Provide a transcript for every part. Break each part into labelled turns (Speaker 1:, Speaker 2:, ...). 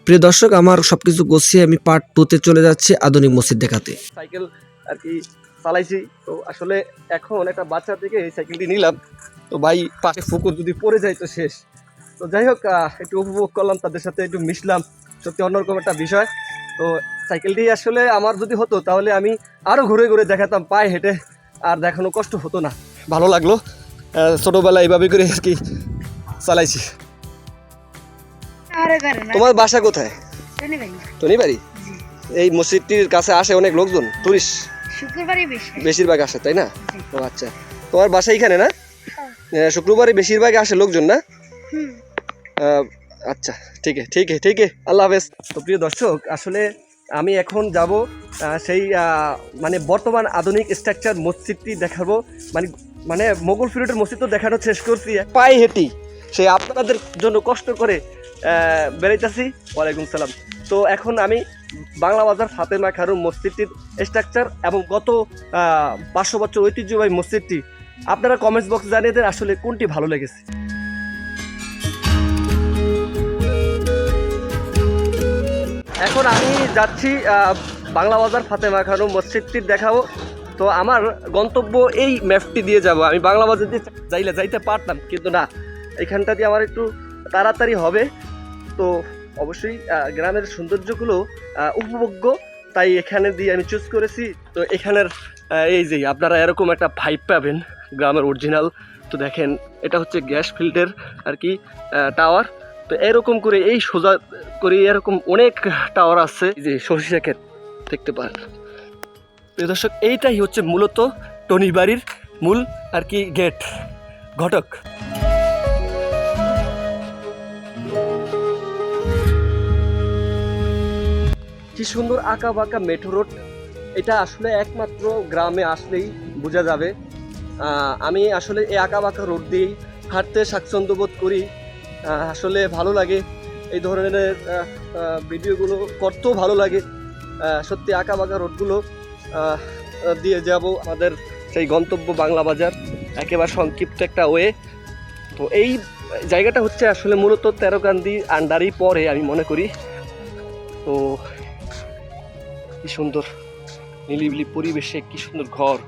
Speaker 1: প্রিয় দর্শক, আমার সবকিছু গুছিয়ে আমি পার্ট 2 তে চলে যাচ্ছি আধুনিক মসজিদ দেখাতে।
Speaker 2: সাইকেল আর কি চালাইছি, তো আসলে এখন একটা বাচ্চা থেকে এই সাইকেলটি নিলাম। তো ভাই পাশে পুকুর যদি পড়ে যায় তো শেষ। তো যাই হোক, একটু উপভোগ করলাম, তাদের সাথে একটু মিশলাম, সত্যি অন্যরকম একটা বিষয়। তো সাইকেলটি আসলে আমার যদি হতো তাহলে আমি আরও ঘুরে ঘুরে দেখাতাম, পায়ে হেঁটে আর দেখানো কষ্ট হতো না। ভালো লাগলো, ছোটোবেলায় এইভাবে করে আর কি চালাইছি। তোমার বাসা কোথায়? টনিবাড়ি। এই মসজিদটির কাছে আসে অনেক লোকজন, টুরিস্ট
Speaker 3: শুক্রবারই
Speaker 2: বেশিরভাগ আসে, তাই না? ও আচ্ছা, তোমার বাসা এখানে না? শুক্রবারে বেশিরভাগ আসে লোকজন না? আচ্ছা, ঠিক আছে, আল্লাহ হাফেজ। তো প্রিয় দর্শক, আসলে আমি এখন যাব সেই মানে বর্তমান আধুনিক স্ট্রাকচার মসজিদটি দেখাবো। মানে মানে মোগল পিরিয়ডের মসজিদ তো দেখানো শেষ করছি, পায়ে হেঁটি সেই আপনাদের জন্য কষ্ট করে বেড়াইতেছি। ওয়ালাইকুম সালাম। তো এখন আমি বাংলা বাজার ফাতেমা খানম মসজিদটির স্ট্রাকচার এবং গত 500 বছর ঐতিহ্যবাহী মসজিদটি আপনারা কমেন্টস বক্সে জানিয়ে দেন আসলে কোনটি ভালো লেগেছে। এখন আমি যাচ্ছি বাংলা বাজার ফাতেমা খানম মসজিদটির দেখাবো। তো আমার গন্তব্য এই ম্যাপটি দিয়ে যাব। আমি বাংলা বাজার দিয়ে যাইতে পারতাম, কিন্তু না, এখানটা দিয়ে আমার একটু তাড়াতাড়ি হবে। তো অবশ্যই গ্রামের সৌন্দর্যগুলো উপভোগ্য, তাই এখানে দিয়ে আমি চুজ করেছি। তো এখানের এই যে আপনারা এরকম একটা ভাইব পাবেন গ্রামের অরিজিনাল। তো দেখেন, এটা হচ্ছে গ্যাস ফিল্ডের আর কি টাওয়ার। তো এরকম করে এই সোজা করে এরকম অনেক টাওয়ার আছে, যে সরিষা ক্ষেত দেখতে পারেন। প্রিয় দর্শক, এইটাই হচ্ছে মূলত টনিবাড়ির মূল আর কি গেট, ঘটক। কি সুন্দর আঁকা বাঁকা মেঠো রোড, এটা আসলে একমাত্র গ্রামে আসলেই বোঝা যাবে। আমি আসলে এই আঁকা বাঁকা রোড দিয়েই হাঁটতে স্বাচ্ছন্দ্য বোধ করি। আসলে ভালো লাগে এই ধরনের ভিডিওগুলো করতেও ভালো লাগে। সত্যি আঁকা বাঁকা রোডগুলো দিয়ে যাব আমাদের সেই গন্তব্য বাংলা বাজার, একেবারে সংক্ষিপ্ত একটা ওয়ে। তো এই জায়গাটা হচ্ছে আসলে মূলত তেরোকান্দি আন্ডারই পড়ে আমি মনে করি। তো কি সুন্দর নিলিবিলি পরিবেশে, কি সুন্দর ঘর।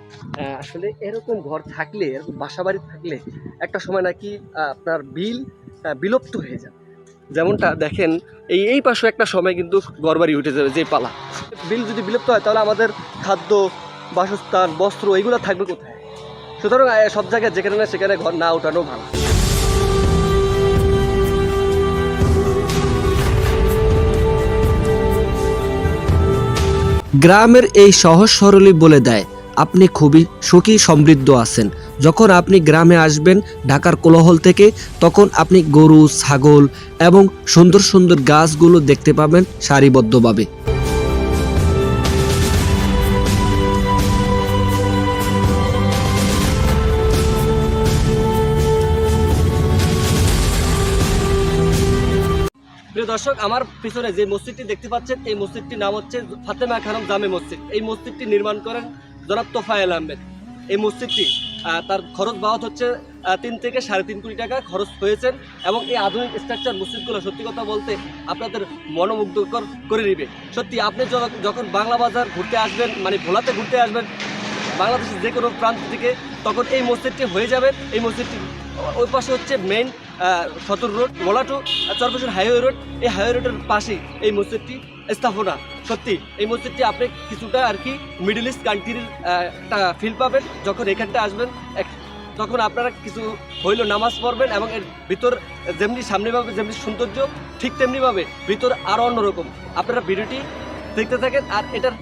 Speaker 2: আসলে এরকম ঘর থাকলে, এরকম বাসা বাড়ি থাকলে একটা সময় নাকি আপনার বিলুপ্ত হয়ে যাবে। যেমনটা দেখেন, এই পাশে একটা সময় কিন্তু ঘরবাড়ি উঠে যাবে, যে পালা বিল যদি বিলুপ্ত হয় তাহলে আমাদের খাদ্য, বাসস্থান, বস্ত্র এগুলো থাকবে কোথায়? সুতরাং সব জায়গায় যেখানে না সেখানে ঘর না ওঠানো ভালো।
Speaker 1: গ্রামের এই সহজ সরলই বলে দেয় আপনি খুবই সুখী সমৃদ্ধ আছেন। যখন আপনি গ্রামে আসবেন ঢাকার কোলাহল থেকে, তখন আপনি গরু, ছাগল এবং সুন্দর সুন্দর গাছগুলো দেখতে পাবেন সারিবদ্ধভাবে।
Speaker 2: প্রিয় দর্শক, আমার পিছনে যে মসজিদটি দেখতে পাচ্ছেন, এই মসজিদটির নাম হচ্ছে ফাতেমা খানম জামে মসজিদ। এই মসজিদটি নির্মাণ করেন জনাব তোফায়েল আহমেদ। এই মসজিদটি তার খরচ বাবদ হচ্ছে 3 থেকে 3.5 কোটি টাকা খরচ হয়েছেন। এবং এই আধুনিক স্ট্রাকচার মসজিদগুলো সত্যি কথা বলতে আপনাদের মনোমুগ্ধকর করে নেবে। সত্যি আপনি যখন বাংলা বাজার ঘুরতে আসবেন, মানে ভোলাতে ঘুরতে আসবেন বাংলাদেশের যে কোনো প্রান্ত থেকে, তখন এই মসজিদটি হয়ে যাবেন। এই মসজিদটি ওই পাশে হচ্ছে মেইন সদর রোড, ভোলা টু চরপেশন হাইওয়ে রোড। এই হাইওয়ে রোডের পাশেই এই মসজিদটি স্থাপনা। সত্যি এই মসজিদটি আপনি কিছুটা আর কি মিডল ইস্ট কান্ট্রির একটা ফিল পাবেন যখন এখানটা আসবেন। তখন আপনারা কিছু হইল নামাজ পড়বেন, এবং এর ভিতর যেমনি সামনেভাবে যেমনি সৌন্দর্য, ঠিক তেমনিভাবে ভিতর আরও অন্যরকম। আপনারা ভিডিওটি দেখতে থাকেন আর এটার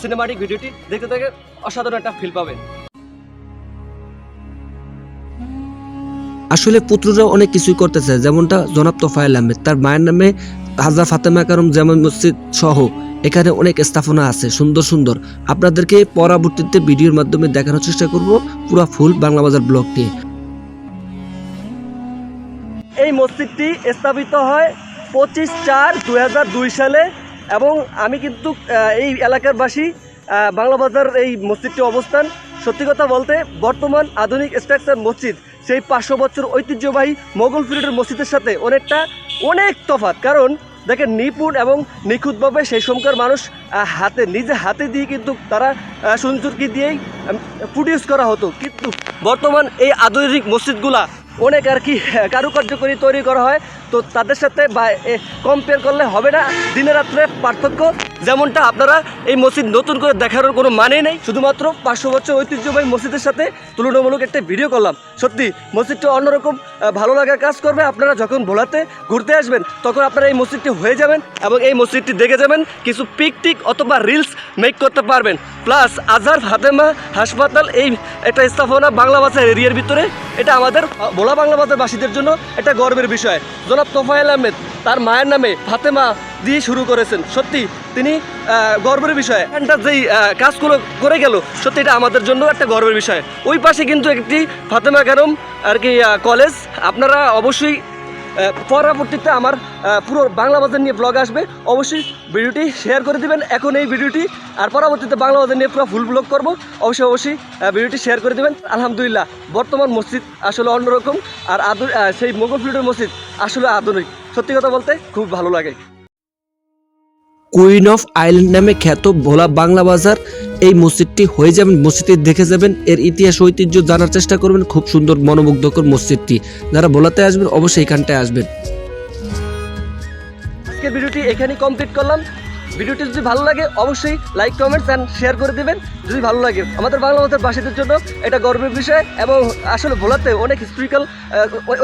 Speaker 2: সিনেমাটিক ভিডিওটি দেখতে থাকেন, অসাধারণ একটা ফিল পাবেন।
Speaker 1: আসলে পুত্ররা অনেক কিছুই করতে চায়, যেমনটা জনাব তোফায়েল আহমেদ, তার মায়ের নামে হাজরা ফাতেমা খানম জামে মসজিদ সহ এখানে অনেক স্থাপনা আছে সুন্দর সুন্দর। আপনাদেরকে পরবর্তীতে ভিডিওর মাধ্যমে দেখানোর চেষ্টা করব পুরো ফুল বাংলা বাজার ব্লগ নিয়ে।
Speaker 2: এই মসজিদটি স্থাপিত হয় 25/4/2002 সালে, এবং আমি কিন্তু এই এলাকার বাসী। বাংলা বাজার এই মসজিদটি অবস্থান। সত্যি কথা বলতে বর্তমান আধুনিক স্ট্রাকচার মসজিদ সেই 500 বছর ঐতিহ্যবাহী মোগল পিরিয়ডের মসজিদের সাথে অনেক তফাৎ। কারণ দেখেন নিপুণ এবং নিখুঁতভাবে সেই সময়কার মানুষ নিজে হাতে দিয়ে কিন্তু তারা সুনচুরকি দিয়েই প্রডিউস করা হতো। কিন্তু বর্তমান এই আধুনিক মসজিদগুলা অনেক আর কি কারুকার্য করে তৈরি করা হয়, তো তাদের সাথে কম্পেয়ার করলে হবে না। দিনে রাত্রে পার্থক্য, যেমনটা আপনারা এই মসজিদ নতুন করে দেখানোর কোনো মানেই নেই। শুধুমাত্র 500 বছর ঐতিহ্যবাহী মসজিদের সাথে তুলনামূলক একটা ভিডিও করলাম। সত্যি মসজিদটা অন্যরকম ভালো লাগার কাজ করবে। আপনারা যখন ভোলাতে ঘুরতে আসবেন তখন আপনারা এই মসজিদটি হয়ে যাবেন এবং এই মসজিদটি দেখে যাবেন, কিছু পিকটিক অথবা রিলস মেক করতে পারবেন। প্লাস আজহার ফাতেমা হাসপাতাল এই একটা স্থাপনা বাংলা ভাষা এরিয়ার ভিতরে, এটা আমাদের ভোলা বাংলা ভাষার বাসীদের জন্য একটা গর্বের বিষয়। জনাব তোফায়েল আহমেদ তার মায়ের নামে ফাতেমা দিয়ে শুরু করেছেন, সত্যি তিনি গর্বের বিষয়। এখানটা যেই কাজগুলো করে গেল, সত্যি এটা আমাদের জন্য একটা গর্বের বিষয়। ওই পাশে কিন্তু একটি ফাতেমা কারম আর কি কলেজ। আপনারা অবশ্যই পরবর্তীতে আমার পুরো বাংলা বাজার নিয়ে ব্লগ আসবে, অবশ্যই ভিডিওটি শেয়ার করে দিবেন এখন এই ভিডিওটি, আর পরবর্তীতে বাংলা বাজার নিয়ে পুরো ফুল ব্লগ করব। অবশ্যই ভিডিওটি শেয়ার করে দিবেন। আলহামদুলিল্লাহ, বর্তমান মসজিদ আসলে অন্যরকম, আর সেই মোগল ফিল্ডের মসজিদ আসলে আধুনিক। সত্যি কথা বলতে খুব ভালো লাগে।
Speaker 1: কুইন অফ আইল্যান্ড নামে খ্যাত ভোলা বাংলা বাজার এই মসজিদটি হয়ে যাবেন, মসজিদটি দেখে যাবেন, এর ইতিহাস ঐতিহ্য জানার চেষ্টা করবেন। খুব সুন্দর মনোমুগ্ধকর মসজিদটি, যারা ভোলাতে আসবেন অবশ্যই এখানটায় আসবেন।
Speaker 2: আজকের ভিডিওটি এখানেই কমপ্লিট করলাম। ভিডিওটি যদি ভালো লাগে অবশ্যই লাইক, কমেন্টস অ্যান্ড শেয়ার করে দিবেন যদি ভালো লাগে। আমাদের বাংলা ভাষার ভাষীদের জন্য এটা গর্বের বিষয়, এবং আসলে ভোলাতে অনেক হিস্ট্রিক্যাল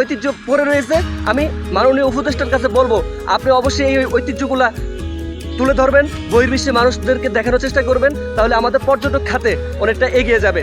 Speaker 2: ঐতিহ্য পড়ে রয়েছে। আমি মাননীয় উপদেষ্টার কাছে বলবো, আপনি অবশ্যই এই ঐতিহ্যগুলা তুলে ধরবেন, বহির্বিশ্বে মানুষদেরকে দেখানোর চেষ্টা করবেন, তাহলে আমাদের পর্যটক খাতে অনেকটা এগিয়ে যাবে।